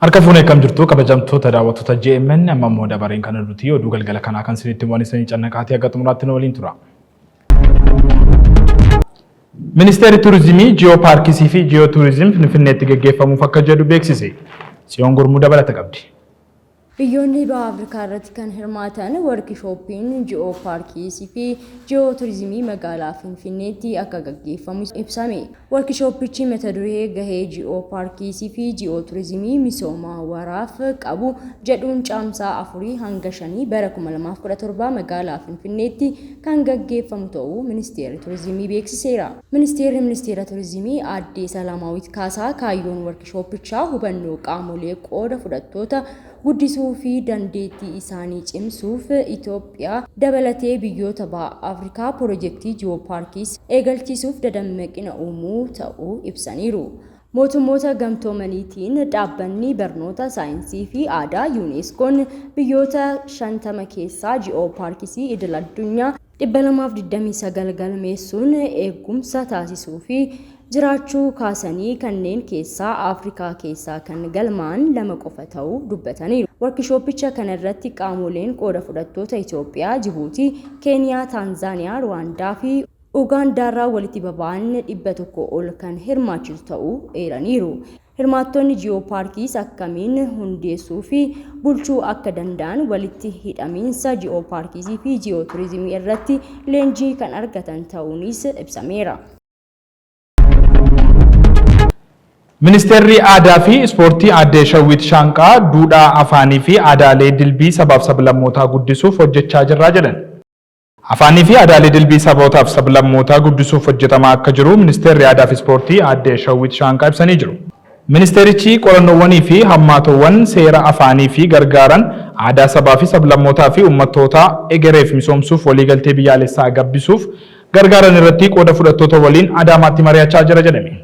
Harka fuunee kam jirtu kabajamtoota daawwattoota JMN amma immoo dabareen kana nuti oduu galgala kanaa kan isinitti wanisanii cannaqaatii akka xumuraatti nu waliin tura. Ministeerri Turizimii Ji'oopaarkii fi Ji'ooturizimii Finfinneetti gaggeeffamuuf akka jedhu beeksise. Siyoon Gurmuu dabalata qabdi. Biyyoonni baha Afrikaa irratti kan hirmaatan workshoppiin Ji'oopaarkii fi Ji'ooturizimii magaalaa Finfinneetti akka gaggeeffamu ibsame. Workshoppichi mata duree gahee Ji'oopaarkii fi Ji'ooturizimii misooma waraaf qabu jedhuun caamsaa 4 hanga 5 bara 2017 magaalaa Finfinneetti kan gaggeeffamu ta'uu Ministeerri Turizimii beeksiseera. Ministeera Turizimii Aadde Salaamaawit Kaasaa kaayyoon workshoppichaa hubannoo qaamolee qooda fudhattoota guddisuu fi dandeettii isaanii cimsuuf Itoophiyaa dabalatee biyyoota baha Afrikaa piroojeektii Ji'oopaarkii eegalchiisuuf dadammaqina uumuu ta'uu ibsaniiru. Mootummoota gamtoomaniitiin dhaabbanni barnoota saayinsii fi aadaa yuuneskoon biyyoota 50 keessaa Ji'oopaarkii idil addunyaa 229 galmeessuun eegumsa taasisuu fi jiraachuu kaasanii kanneen keessaa Afrikaa keessaa kan galmaan 2 qofa ta'uu dubbataniiru. Workshoppicha kana irratti qaamoleen qooda fudhattoota Itoophiyaa, Jibuutii, Keeniyaa, Taanzaaniyaa, Ruwaandaa fi Ugaandaarraa walitti baba'an 100 ol kan hirmaachisu ta'uu eeraniiru. Hirmaattonni Ji'oopaarkii akkamiin hundeessuu fi bulchuu akka danda'an walitti hidhamiinsa Ji'oopaarkii fi Ji'ooturizimii irratti leenjii kan argatan ta'uunis ibsameera. Ministeerri Aadaa fi Ispoortii Aadde Shawwit Shaanqaa duudhaa afaanii fi aadaalee dilbii sabaaf sablammootaa guddisuuf hojjechaa jirra jedhan. Afaanii fi aadaalee dilbii sabootaaf sablammootaa guddisuuf hojjetamaa akka jiru Ministeerri Aadaa fi Ispoortii Aadde Shawwit Shaanqaa ibsanii jiru. Ministeerichi qorannoowwanii fi hammaatoowwan seera afaanii fi gargaaran aadaa sabaa fi sablammootaa fi uummattoota egereef misoomsuuf waliigaltee biyyaalessaa gabbisuuf gargaaran irratti qooda fudhattoota waliin Adaamaatti mari'achaa jira jedhame.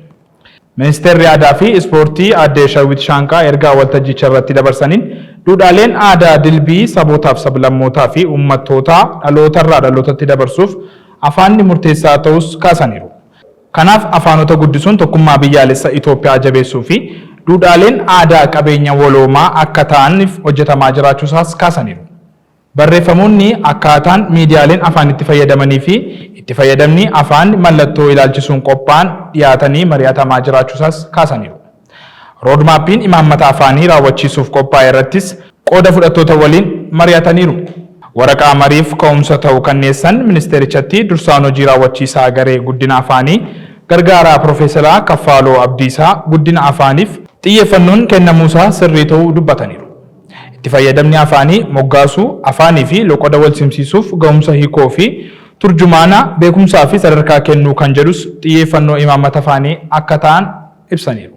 Ministeerri Aadaa fi Ispoortii Aadde Shawwit Shaanqaa ergaa waltajjicha irratti dabarsaniin duudhaaleen aadaa dilbii sabootaaf sablammootaa fi uummattoota dhalootarraa dhalootatti dabarsuuf afaanni murteessaa ta'us kaasaniiru. Kanaaf afaanota guddisuun tokkummaa biyyaalessaa Itoophiyaa jabeessuu fi duudhaaleen aadaa qabeenya waloomaa akka ta'aniif hojjetamaa jiraachuusaas kaasaniiru. Barreeffamoonni akkaataan miidiyaaleen afaan itti fayyadamanii fi itti fayyadamni afaan mallattoo ilaalchisuun qophaa'an dhiyaatanii mari'atamaa jiraachuusaas kaasaniiru. Roodmaappiin imaammata afaanii raawwachiisuuf qophaa'e irrattis qooda fudhattoota waliin mari'ataniiru. Waraqaa mariif ka'umsa ta'uu kanneessan ministeerichatti dursaan hojii raawwachiisaa garee guddina afaanii gargaaraa Profeesaraa Kaffaaloo Abdiisaa guddina afaaniif xiyyeeffannoon kennamuusaa sirrii ta'uu dubbataniiru. Itti fayyadamni afaanii moggaasuu afaanii fi loqoda wal simsiisuuf ga'umsa hiikoo fi turjumaana beekumsaa fi sadarkaa kennuu kan jedhus xiyyeeffannoo imaammata afaanii akka ta'an ibsaniiru.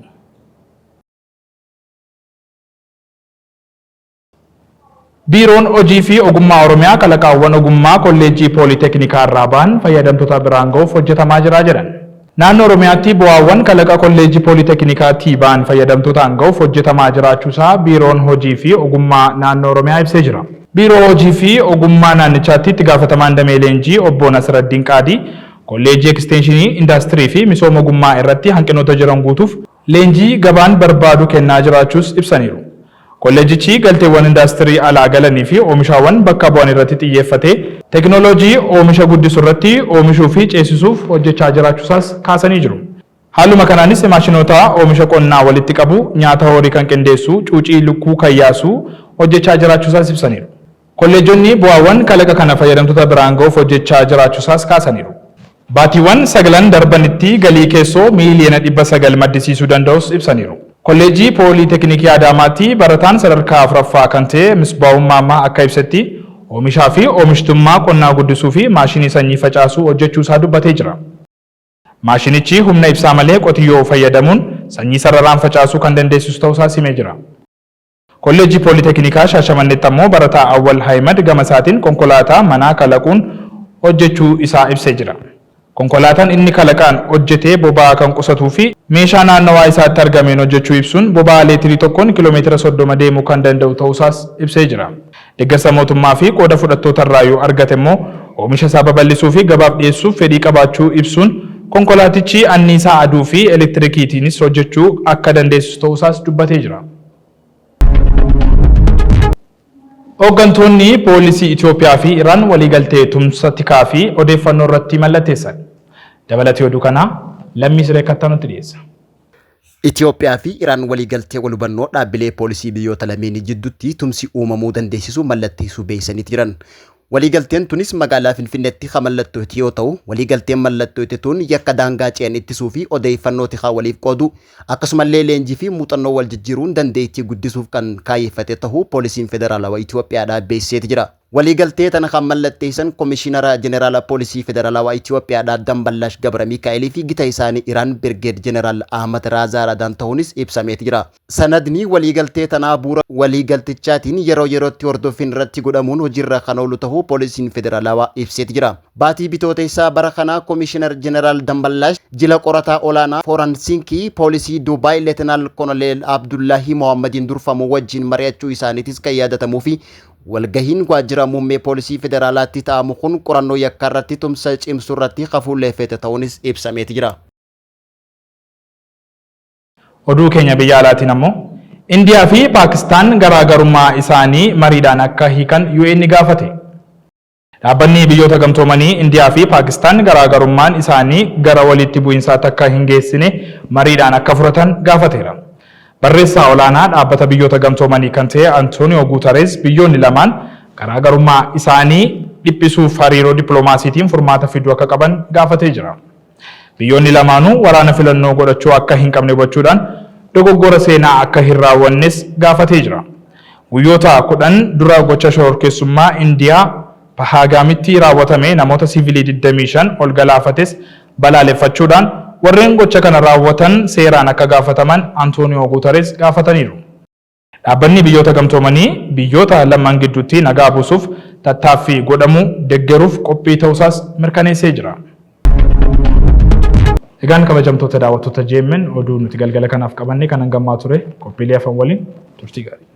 Biiroon Hojii fi Ogummaa Oromiyaa kalaqaawwan ogummaa kolleejjii Pooliteknikaa irraa ba'an fayyadamtoota biraan ga'uuf hojjetamaa jira jedhan. Naannoo Oromiyaatti bu'aawwan kalaqa kolleejjii Pooliteknikaatii ba'an fayyadamtootaan ga'uuf hojjetamaa jiraachuusaa Biiroon Hojii fi Ogummaa naannoo Oromiyaa ibsee jira. Biiroo Hojii fi Ogummaa naannichaatti itti gaafatamaan damee leenjii obbo Nasraddiin Qaadii kolleejjii ekstenshinii indaastirii fi misooma ogummaa irratti hanqinoota jiran guutuuf leenjii gabaan barbaadu kennaa jiraachuus ibsaniiru. Kolleejichi galteewwan indaastirii alaa galanii fi oomishaawwan bakka bu'an irratti xiyyeeffatee teekinooloojii oomisha guddisuu irratti oomishuu fi ceesisuuf hojjechaa jiraachuusaas kaasanii jiru. Haaluma kanaanis maashinoota oomisha qonnaa walitti qabu, nyaata horii kan qindeessu, cuucii lukkuu kan yaasu hojjechaa jiraachuusaas ibsaniiru. Kolleejonni bu'aawwan kalaqa kana fayyadamtoota biraan ga'uuf hojjechaa jiraachuusaas kaasaniiru. Baatiiwwan 9 darbanitti galii keessoo miiliyoona 900 maddisiisuu danda'us ibsaniiru. Kolleejjii Pooliteknikii Adaamaatti barataan sadarkaa 4ffaa kan ta'e Misbaa'ummaa akka ibsetti oomishaa fi oomishtummaa qonnaa guddisuu fi maashinii sanyii facaasuu hojjechuusaa dubbatee jira. Maashinichi humna ibsaa malee qotiyyoo fayyadamuun sanyii sararaan facaasuu kan dandeessisu ta'uusaa himee jira. Kolleejjii Pooliteknikaa Shaashamanneetti ammoo barataa Awwal Haimad gama isaatiin konkolaataa manaa kalaquun hojjechuu isaa ibsee jira. Konkolaataan inni kalaqaan hojjetee boba'aa kan qusatuu fi meeshaa naannawaa isaatti argameen hojjechuu ibsuun boba'aa leetirii tokkoon kiiloomeetira 30 deemuu kan danda'u ta'uusaas ibsee jira. Deeggarsa mootummaa fi qooda fudhattoota irraa yoo argate immoo oomisha isaa babal'isuu fi gabaaf dhiyeessuuf fedhii qabaachuu ibsuun konkolaatichi anniisaa aduu fi elektirikiitiinis hojjechuu akka dandeessisu ta'uusaas dubbatee jira. Hooggantoonni poolisii Itoophiyaa fi Iraan waliigaltee tumsa tikaa fi odeeffannoo irratti mallatteessan. Dabalatee oduu kana lammii siree kattanutti dhiyeessa. Itoophiyaa fi Iraan waliigaltee wal hubannoo dhaabbilee poolisii biyyoota lameenii jidduutti tumsi uumamuu dandeessisu mallatteessuu beeksisanii jiran. Waliigalteen tunis magaalaa Finfinneetti mallattoo yoo ta'u, waliigalteen mallattoo tun yakka daangaa ce'an ittisuu fi odeeffannoo tikaa waliif qoodu akkasumallee leenjii fi muuxannoo wal jijjiiruun dandeettii guddisuuf kan kaayyeffate ta'uu poolisiin federaalawaa Itoophiyaadhaa beeksisee jira. Waliigaltee tana kan mallatteessan Komishinara Jeneraala Poolisii Federaalawaa Itoophiyaadhaa Damballash Gabra Mikaa'elii fi gita isaanii Iraan Birgeed Jeneraal Ahmad Raazaaradaan ta'uunis ibsamee jira. Sanadni waliigaltee tanaa bu'uura waliigaltichaatiin yeroo yerootti hordoffiin irratti godhamuun hojiirra kan oolu ta'uu poolisiin federaalawaa ibsee jira. Baatii bitooteessaa bara kanaa Komishinar Jeneraal Damballash jila qorataa olaanaa Foransiikii Poolisii Duubaay Leetinaal Koloneel Abdullaahi Mohammadiin durfamu wajjin mari'achuu isaaniitis kan yaadatamuu fi walgahiin waajjira muummee poolisii federaalaatti ta'amu kun qorannoo yakkaa irratti tumsa cimsuu irratti xiyyeeffate ta'uunis ibsamee jira. Oduu keenya biyya alaatiin ammoo Indiyaa fi Paakistaan garaagarummaa isaanii mariidhaan akka hiikan UN gaafate. Dhaabbanni biyyoota gamtoomanii Indiyaa fi Paakistaan garaagarummaan isaanii gara walitti bu'iinsaatti akka hin geessine mariidhaan akka furatan gaafateera. Barreessaa olaanaa dhaabbata biyyoota gamtoomanii kan ta'e Antonio Guterres biyyoonni lamaan garaagarummaa isaanii dhiphisuuf hariiroo dippiloomaasiitiin furmaata fiduu akka qaban gaafatee jira. Biyyoonni lamaanuu waraana filannoo godhachuu akka hin qabne gochuudhaan dogoggora seenaa akka hin raawwannes gaafatee jira. Guyyoota 10 dura gocha shororkeessummaa Indiyaa Pahagaamitti raawwatame namoota siviilii 25 ol galaafates balaaleffachuudhaan warreen gocha kana raawwatan seeraan akka gaafataman Antonio Guterres gaafataniiru. Dhaabbanni biyyoota gamtoomanii biyyoota lamaan gidduutti nagaa buusuuf tattaaffii godhamu deeggaruuf qophii ta'uusaas mirkaneessee jira. Egaan kabajamtoota daawwattoota JMN oduu nuti galgala kanaaf qabanne kan hangamaa ture qophiilee afaan waliin turtii gaarii.